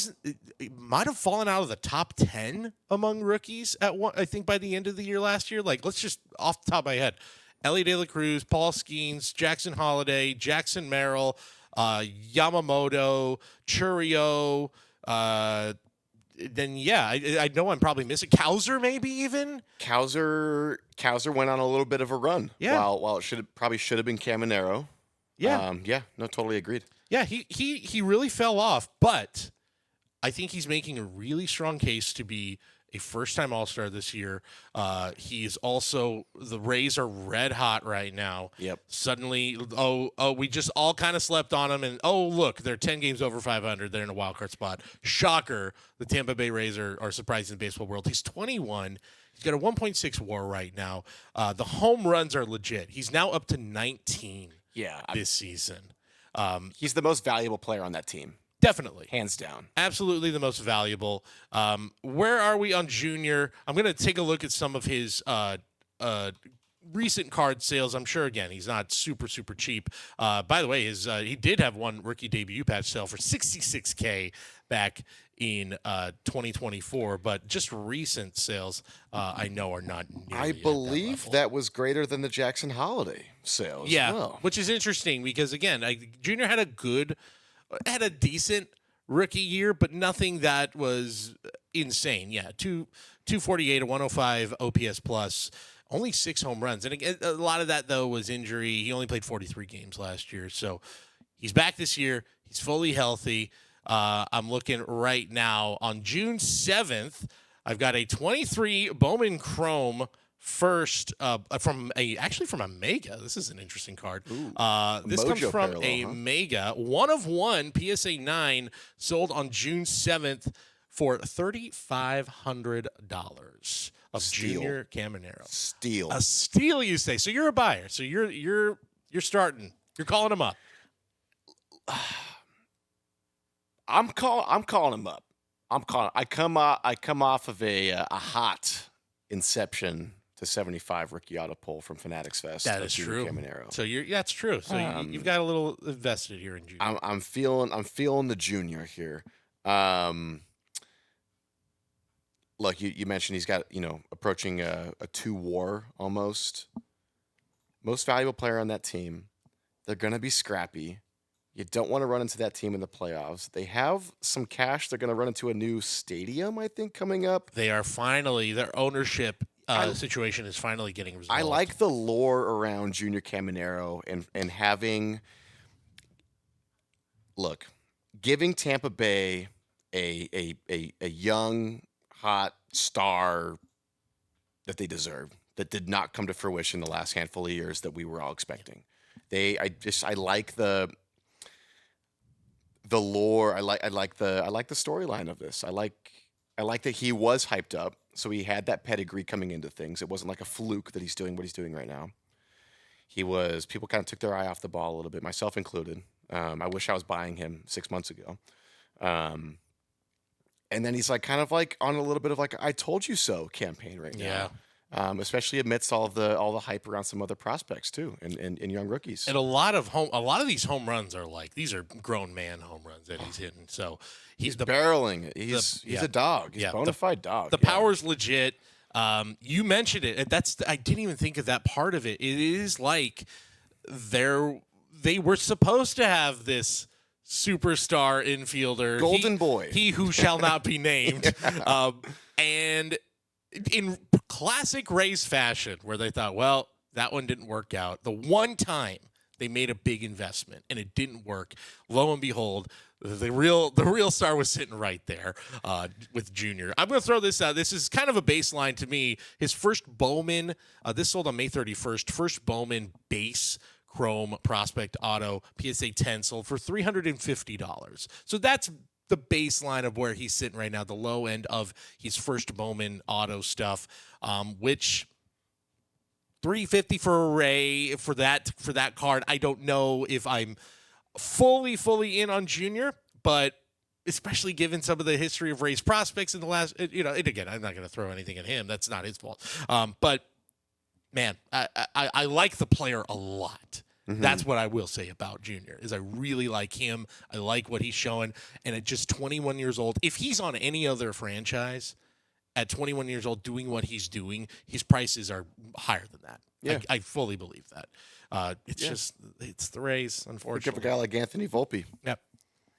might have fallen out of the top 10 among rookies at one, I think by the end of the year last year. Like, let's just off the top of my head, Ellie De La Cruz, Paul Skenes, Jackson Holiday, Jackson Merrill, Yamamoto, Churio, then I know I'm probably missing Cowser, maybe even. Cowser went on a little bit of a run. Yeah. While it should have been Caminero. Yeah. Totally agreed. Yeah, he really fell off, but I think he's making a really strong case to be a first-time All-Star this year. He's also, the Rays are red hot right now. Yep. Suddenly, we just all kind of slept on them, and look, they're 10 games over 500. They're in a wild card spot. Shocker, the Tampa Bay Rays are surprising in the baseball world. He's 21. He's got a 1.6 WAR right now. The home runs are legit. He's now up to 19 this season. He's the most valuable player on that team. Definitely. Hands down. Absolutely the most valuable. Where are we on Junior? I'm going to take a look at some of his recent card sales. I'm sure, again, he's not super, super cheap. By the way, he did have one rookie debut patch sale for $66K back in 2024, but just recent sales I know are not nearly I believe that was greater than the Jackson Holiday sale as well. Which is interesting because, again, Junior had a decent rookie year, but nothing that was insane. 248, a 105 OPS plus, only 6 home runs. And again, a lot of that, though, was injury. He only played 43 games last year. So he's back this year. He's fully healthy. I'm looking right now on June 7th. I've got a 23 Bowman Chrome first from a Mega. This is an interesting card. This comes from a Mega. 1 of 1 PSA 9 sold on June 7th for $3,500 of Steal. Junior Caminero. Steal. A steal, you say. So you're a buyer. So you're starting. You're calling him up. I'm calling him up. I come off of a hot Inception to 75 rookie auto pull from Fanatics Fest. That is true. Caminero. So that's true. So you've got a little invested here in Junior. I'm feeling the Junior here. Look, you mentioned he's got approaching a 2 WAR almost. Most valuable player on that team. They're gonna be scrappy. You don't want to run into that team in the playoffs. They have some cash. They're going to run into a new stadium, I think, coming up. They are finally, their ownership situation is finally getting resolved. I like the lore around Junior Caminero and having, giving Tampa Bay a young, hot star that they deserve, that did not come to fruition the last handful of years that we were all expecting. I like the lore. I like the storyline of this. I like that he was hyped up, so he had that pedigree coming into things. It wasn't like a fluke that he's doing what he's doing right now. People kind of took their eye off the ball a little bit, myself included. I wish I was buying him 6 months ago. And then he's kind of on a little bit of I told you so campaign right now. Yeah. Especially amidst all the hype around some other prospects too, and young rookies. And a lot of these home runs are these are grown man home runs that he's hitting. So he's barreling it. He's a dog. He's a bona fide dog. The power's legit. You mentioned it. I didn't even think of that part of it. It is they were supposed to have this superstar infielder, golden boy, he who shall not be named, and in classic Rays fashion, where they thought, well, that one didn't work out. The one time they made a big investment and it didn't work, lo and behold, the real star was sitting right there with Junior. I'm going to throw this out. This is kind of a baseline to me. His first Bowman, this sold on May 31st, first Bowman base Chrome Prospect Auto PSA 10 sold for $350. So that's the baseline of where he's sitting right now, the low end of his first Bowman auto stuff, which $350 for a Ray for that card. I don't know if I'm fully in on Junior, but especially given some of the history of Ray's prospects in the last, and again, I'm not going to throw anything at him. That's not his fault. But man, I like the player a lot. Mm-hmm. That's what I will say about Junior, is I really like him. I like what he's showing. And at just 21 years old, if he's on any other franchise at 21 years old doing what he's doing, his prices are higher than that. Yeah. I fully believe that. It's the Rays, unfortunately. Look at a guy like Anthony Volpe. Yep.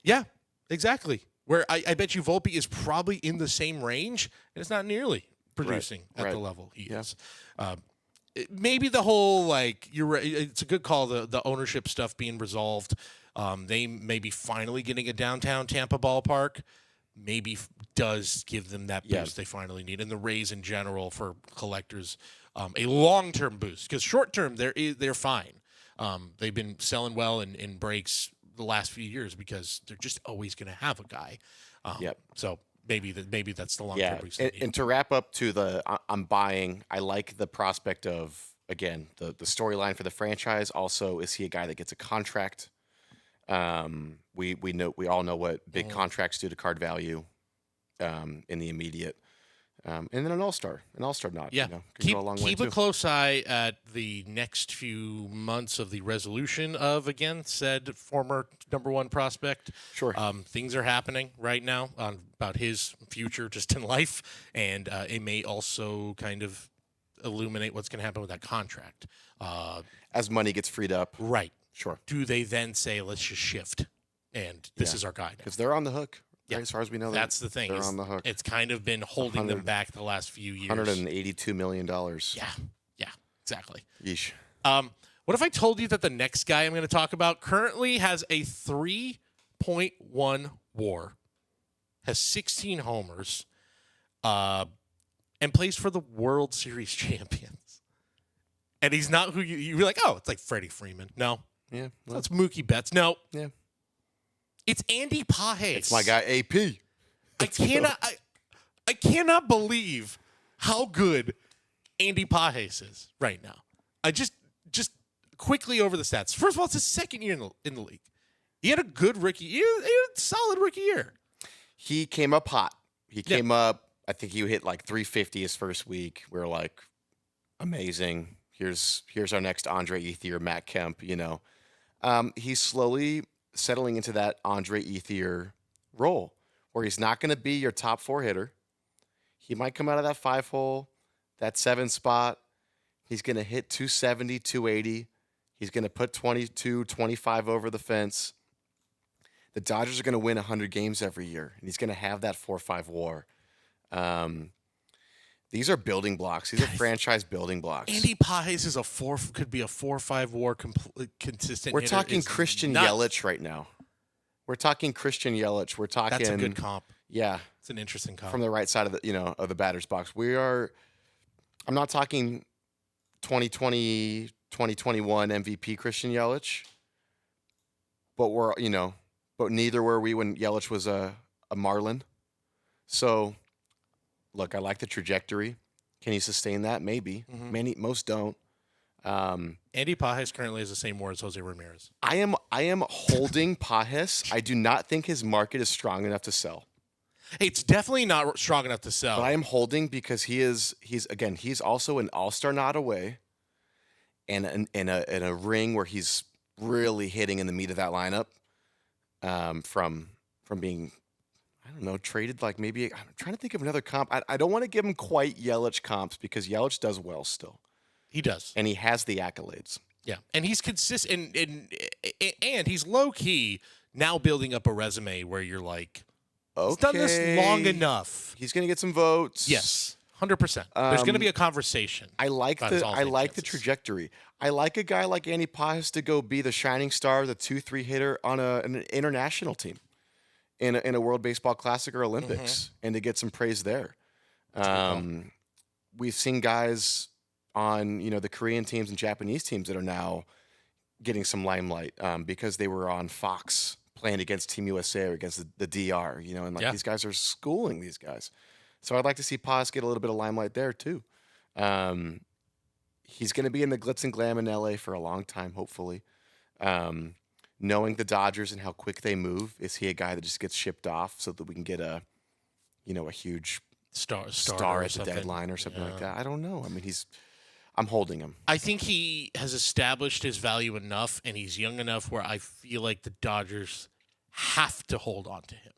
Yeah, exactly. Where I bet you Volpe is probably in the same range, and it's not nearly producing at the level he is. Maybe the whole, you're right, it's a good call, the ownership stuff being resolved. They may be finally getting a downtown Tampa ballpark. Maybe does give them that boost they finally need. And the Rays in general for collectors, a long-term boost. Because short-term, they're fine. They've been selling well in breaks the last few years because they're just always going to have a guy. So maybe that's the long-term boost. And to wrap up to I'm buying, I like the prospect of, again, the storyline for the franchise. Also, is he a guy that gets a contract? We all know what big contracts do to card value in the immediate. And then an all-star nod. Yeah. Can go a long way keep a close eye at the next few months of the resolution of, again, said former number one prospect. Sure. Things are happening right now about his future just in life, and it may also kind of illuminate what's going to happen with that contract. As money gets freed up. Right. Sure. Do they then say, let's just shift, and this is our guy now? Because they're on the hook. Yeah. Right, as far as we know, that's the thing. They're on the hook. It's kind of been holding them back the last few years. $182 million. Yeah, exactly. Yeesh. What if I told you that the next guy I'm going to talk about currently has a 3.1 WAR, has 16 homers, and plays for the World Series champions? And he's not who you're like, oh, it's like Freddie Freeman. No. Yeah. Well, that's Mookie Betts. No. Yeah. It's Andy Pages. It's my guy AP. I cannot believe how good Andy Pages is right now. I just quickly over the stats. First of all, it's his second year in the league. He had a good rookie. He had a solid rookie year. He came up hot. He came up. I think he hit like 350 his first week. We were like, amazing. Here's our next Andre Ethier, Matt Kemp. He's slowly settling into that Andre Ethier role where he's not going to be your top four hitter. He might come out of that 5-hole, that 7 spot. He's going to hit 270, 280. He's going to put 22, 25 over the fence. The Dodgers are going to win 100 games every year, and he's going to have that 4-5 WAR. These are building blocks. These are franchise building blocks. Andy Pages could be a 4-5 WAR consistent. We're talking Christian Yelich right now. We're talking Christian Yelich. We're talking. That's a good comp. Yeah, it's an interesting comp from the right side of the batter's box. I'm not talking 2020, 2021 MVP Christian Yelich, but neither were we when Yelich was a Marlin. So. Look, I like the trajectory. Can he sustain that? Maybe. Mm-hmm. Most don't. Andy Pages currently has the same WAR as Jose Ramirez. I am holding Pages. I do not think his market is strong enough to sell. It's definitely not strong enough to sell. But I am holding because he's also an all-star nod away, and in a ring where he's really hitting in the meat of that lineup, from being. I don't know, traded I'm trying to think of another comp. I don't want to give him quite Yelich comps because Yelich does well still. He does. And he has the accolades. Yeah. And he's consistent and he's low key now building up a resume where you're like, he's done this long enough. He's going to get some votes. Yes. 100%. There's going to be a conversation. I like the trajectory. I like a guy like Andy Pages to go be the shining star, the 2-3 hitter on an international team. In a World Baseball Classic or Olympics, and to get some praise there. We've seen guys on the Korean teams and Japanese teams that are now getting some limelight because they were on Fox playing against Team USA or against the DR. These guys are schooling these guys. So I'd like to see Paz get a little bit of limelight there too. He's going to be in the glitz and glam in LA for a long time, hopefully. knowing the Dodgers and how quick they move, is he a guy that just gets shipped off so that we can get a huge star at the deadline or something like that? I don't know. I mean, I'm holding him. I think he has established his value enough, and he's young enough where I feel like the Dodgers have to hold on to him.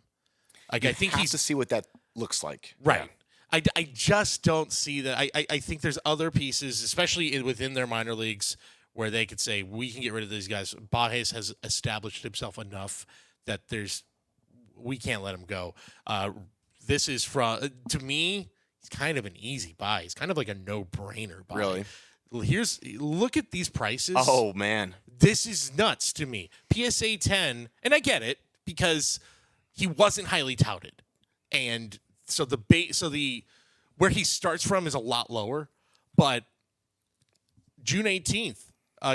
Like, I think he's to see what that looks like. Right. Yeah. I just don't see that. I think there's other pieces, especially within their minor leagues, where they could say, we can get rid of these guys. Baez has established himself enough that we can't let him go. This is to me, it's kind of an easy buy. It's kind of like a no-brainer buy. Really? Look at these prices. Oh, man. This is nuts to me. PSA 10, and I get it because he wasn't highly touted. And so where he starts from is a lot lower, but June 18th,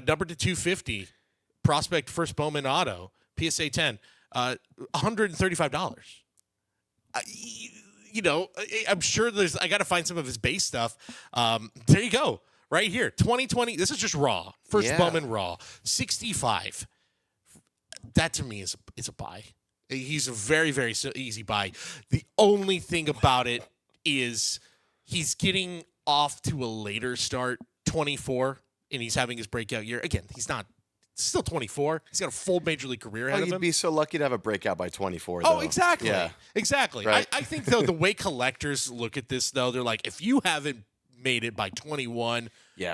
number to 250, prospect first Bowman auto, PSA 10, $135. I'm sure I got to find some of his base stuff. There you go. Right here, 2020. This is just raw. First Bowman raw, 65. That to me is a buy. He's a very, very easy buy. The only thing about it is he's getting off to a later start, 24, and he's having his breakout year. Again, he's still 24. He's got a full major league career ahead of him. You'd be so lucky to have a breakout by 24, though. Oh, exactly. Yeah. Exactly. Right. I think, though, the way collectors look at this, though, they're like, if you haven't made it by 21,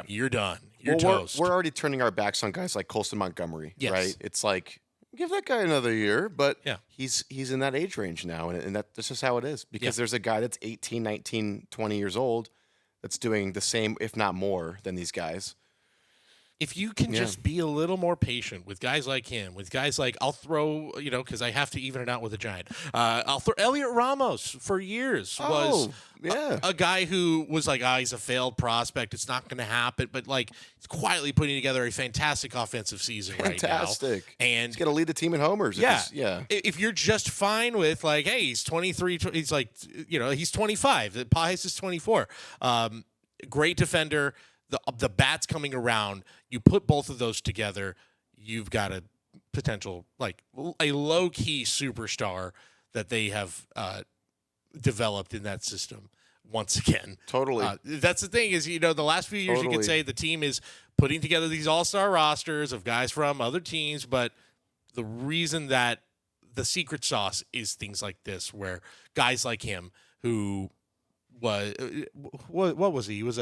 you're done. You're toast. We're already turning our backs on guys like Colson Montgomery, yes. right? It's like, give that guy another year, but yeah. he's in that age range now, and that's just how it is. Because there's a guy that's 18, 19, 20 years old that's doing the same, if not more, than these guys. If you can just be a little more patient with guys like him, with guys like, I'll throw, because I have to even it out with a giant. I'll throw Elliot Ramos for years was a guy who was like, he's a failed prospect. It's not going to happen. But like, he's quietly putting together a fantastic offensive season right now. Fantastic. And he's going to lead the team in homers. If you're just fine with like, hey, he's 23, he's like, he's 25. Paez is 24. Great defender. The bat's coming around. You put both of those together, you've got a potential, like a low-key superstar that they have developed in that system once again. Totally. That's the thing is, the last few years you could say the team is putting together these all-star rosters of guys from other teams, but the reason that the secret sauce is things like this, where guys like him who was, what was he? He was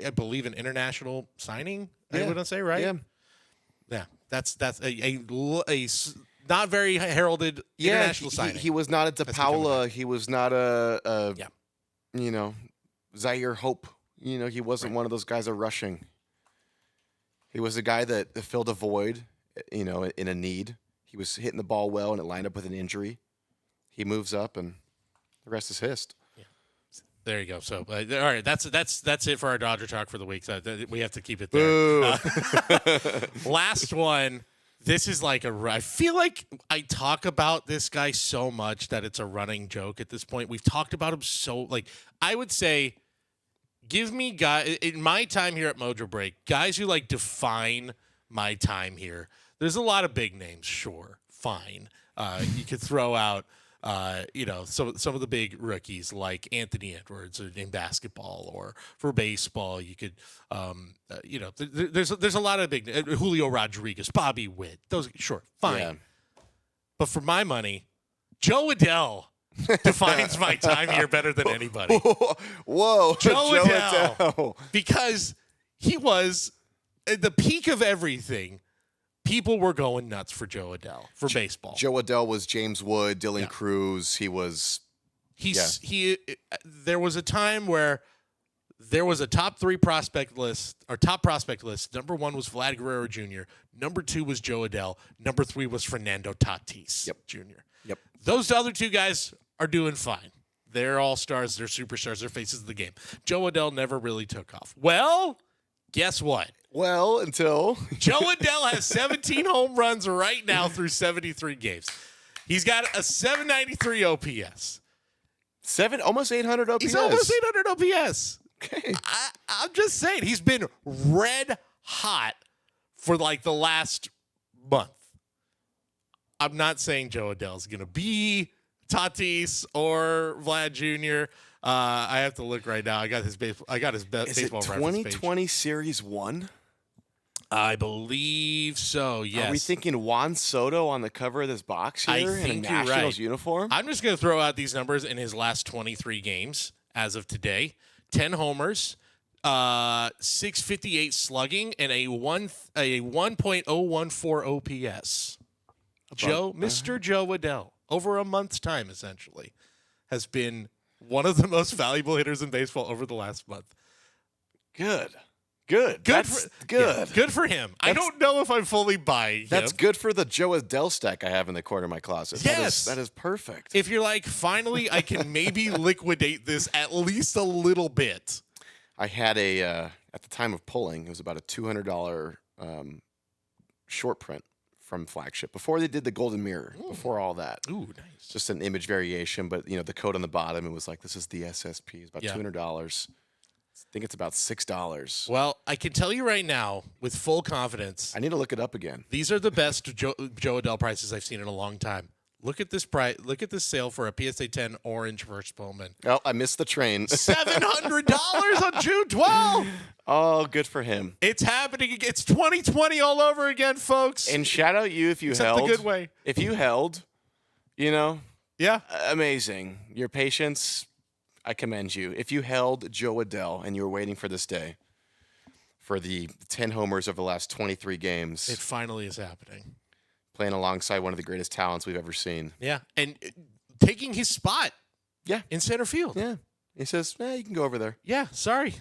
I believe an international signing. I would say, right? Yeah. That's a not very heralded international signing. He was not a De Paula. He was not a Zaire Hope. He wasn't one of those guys that are rushing. He was a guy that filled a void, in a need. He was hitting the ball well, and it lined up with an injury. He moves up, and the rest is history. There you go. So, all right, that's it for our Dodger talk for the week. So we have to keep it there. Last one. This is like I feel like I talk about this guy so much that it's a running joke at this point. We've talked about him I would say, give me guys in my time here at Mojobreak, guys who like define my time here. There's a lot of big names, sure, fine. You could throw out. Some of the big rookies like Anthony Edwards in basketball, or for baseball, you could, there's a lot of big Julio Rodriguez, Bobby Witt. Those sure fine, yeah. But for my money, Joe Adell defines my time here better than anybody. Whoa, Joe Adell, because he was at the peak of everything. People were going nuts for Joe Adell for baseball. Joe Adell was James Wood, Dylan Cruz. There was a time where there was a top prospect list. Number 1 was Vlad Guerrero Jr. Number 2 was Joe Adell. Number 3 was Fernando Tatis Jr. Yep. Those other two guys are doing fine. They're all stars. They're superstars. They're faces of the game. Joe Adell never really took off. Well, guess what? Well, until Joe Adell has 17 home runs right now through 73 games. He's got a 793 OPS. Almost 800 OPS. He's almost 800 OPS. Okay. I'm just saying, he's been red hot for like the last month, I'm not saying Joe Adell's going to be Tatis or Vlad Jr. I have to look right now. I got his baseball. I got his baseball reference page. 2020 Series 1? I believe so, yes. Are we thinking Juan Soto on the cover of this box here in a Nationals uniform? I'm just going to throw out these numbers in his last 23 games as of today. 10 homers, 658 slugging, and a 1.014 OPS. Mr. Joe Adell, over a month's time, essentially, has been one of the most valuable hitters in baseball over the last month. Good. That's good. Yeah, good for him. I don't know if I'm fully buying him. That's good for the Joe Adell stack I have in the corner of my closet. Yes. That is perfect. If you're like, finally, I can maybe liquidate this at least a little bit. I had at the time of pulling, it was about a $200 short print from Flagship before they did the Golden Mirror, before all that. Ooh, nice. Just an image variation, but the code on the bottom, it was like, this is the SSP. It's about $200. I think it's about $6. Well, I can tell you right now with full confidence. I need to look it up again. These are the best Joe Adell prices I've seen in a long time. Look at this price. Look at this sale for a PSA 10 orange first Bowman. Oh, I missed the train. $700 on June 12th. Oh, good for him. It's happening. It's 2020 all over again, folks. And shout out you if you held. The good way. If you held, Yeah. Amazing. Your patience, I commend you. If you held Joe Adell and you were waiting for this day, for the 10 homers over the last 23 games. It finally is happening. Playing alongside one of the greatest talents we've ever seen. Yeah, and taking his spot. Yeah. In center field. Yeah. He says, you can go over there. Yeah, sorry,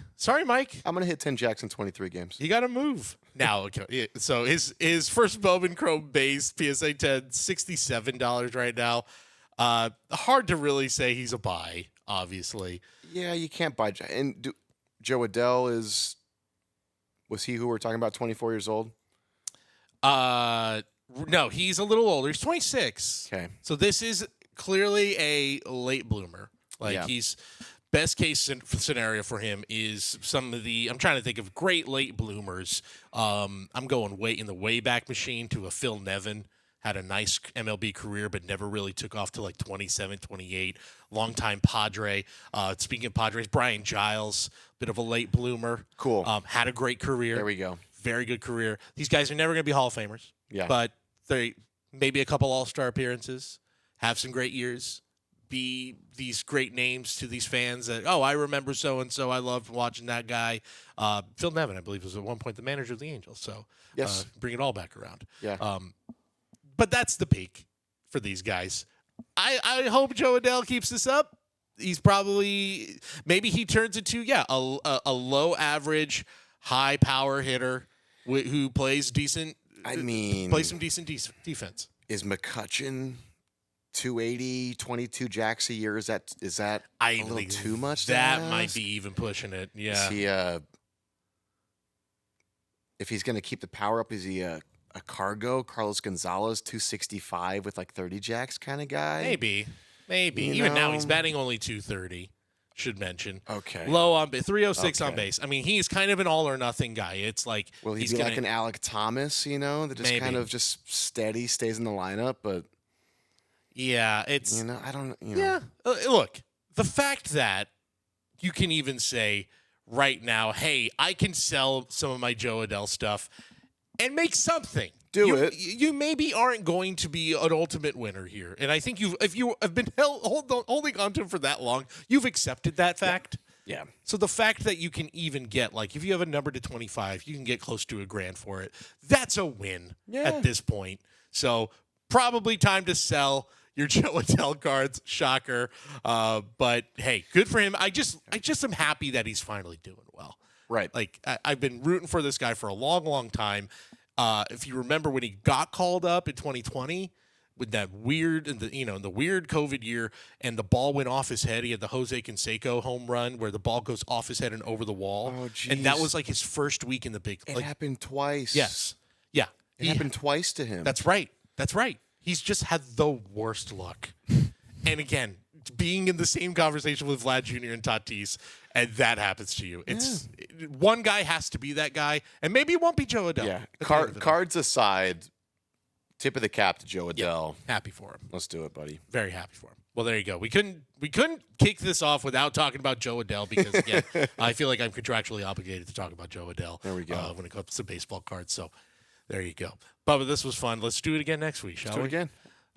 Mike. I'm going to hit 10 jacks in 23 games. You got to move. Now, so his first Bowman Chrome base, PSA 10, $67 right now. Hard to really say he's a buy, obviously. Yeah, you can't buy. And Joe Adell was he who we're talking about, 24 years old? No, he's a little older. He's 26. Okay. So this is clearly a late bloomer. He's best case scenario for him is some of the. I'm trying to think of great late bloomers. I'm going in the Wayback Machine to a Phil Nevin. Had a nice MLB career, but never really took off till like 27, 28. Longtime Padre. Speaking of Padres, Brian Giles, bit of a late bloomer. Cool. Had a great career. There we go. Very good career. These guys are never going to be Hall of Famers. Yeah. But they maybe a couple All-Star appearances, have some great years, be these great names to these fans that, I remember so-and-so. I loved watching that guy. Phil Nevin, I believe, was at one point the manager of the Angels. So yes. Bring it all back around. Yeah. But that's the peak for these guys. I hope Joe Adell keeps this up. He's maybe he turns into, a low average, high power hitter who plays decent. Play some decent defense. Is McCutchen 280, 22 jacks a year? Is that a little too much? That might be even pushing it. Yeah. Is he, if he's going to keep the power up, is he a Carlos Gonzalez 265 with like 30 jacks kind of guy? Maybe. Even now he's batting only 230. Should mention. Okay. Low on base, 306 on base. I mean, he's kind of an all or nothing guy. It's like will he be like an Alec Thomas, that just kind of just steady stays in the lineup, but it's I don't. Yeah. Look, the fact that you can even say right now, hey, I can sell some of my Joe Adell stuff and make something. You maybe aren't going to be an ultimate winner here. And I think if you have been holding on to him for that long, you've accepted that fact. Yeah. So the fact that you can even get, if you have a number to 25, you can get close to $1,000 for it. That's a win at this point. So probably time to sell your Joe Adell cards. Shocker. But hey, good for him. I just am happy that he's finally doing well. Right. I've been rooting for this guy for a long, long time. If you remember when he got called up in 2020 with that weird, in the weird COVID year, and the ball went off his head. He had the Jose Canseco home run where the ball goes off his head and over the wall. Oh, geez. And that was his first week in the big. It happened twice. Yes. Yeah. It happened twice to him. That's right. He's just had the worst luck. And again, being in the same conversation with Vlad Jr. and Tatis, and that happens to you. It's one guy has to be that guy, and maybe it won't be Joe Adell. Yeah. Cards aside, Tip of the cap to Joe Adell. Happy for him. Let's do it, buddy. Very happy for him. Well, there you go. We couldn't kick this off without talking about Joe Adell because, again, I feel like I'm contractually obligated to talk about Joe Adell. There we go. When it comes to baseball cards. So there you go. Bubba, this was fun. Let's do it again next week, shall we? Let's do it again.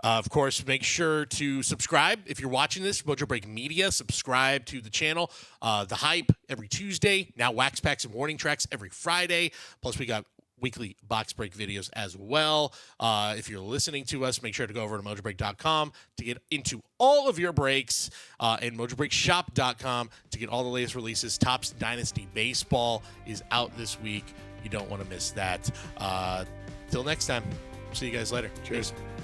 Of course, make sure to subscribe. If you're watching this, Mojobreak Media, subscribe to the channel. The Hype every Tuesday. Now Wax Packs and Warning Tracks every Friday. Plus, we got weekly box break videos as well. If you're listening to us, make sure to go over to mojobreak.com to get into all of your breaks and mojobreakshop.com to get all the latest releases. Topps Dynasty Baseball is out this week. You don't want to miss that. Till next time. See you guys later. Cheers. Peace.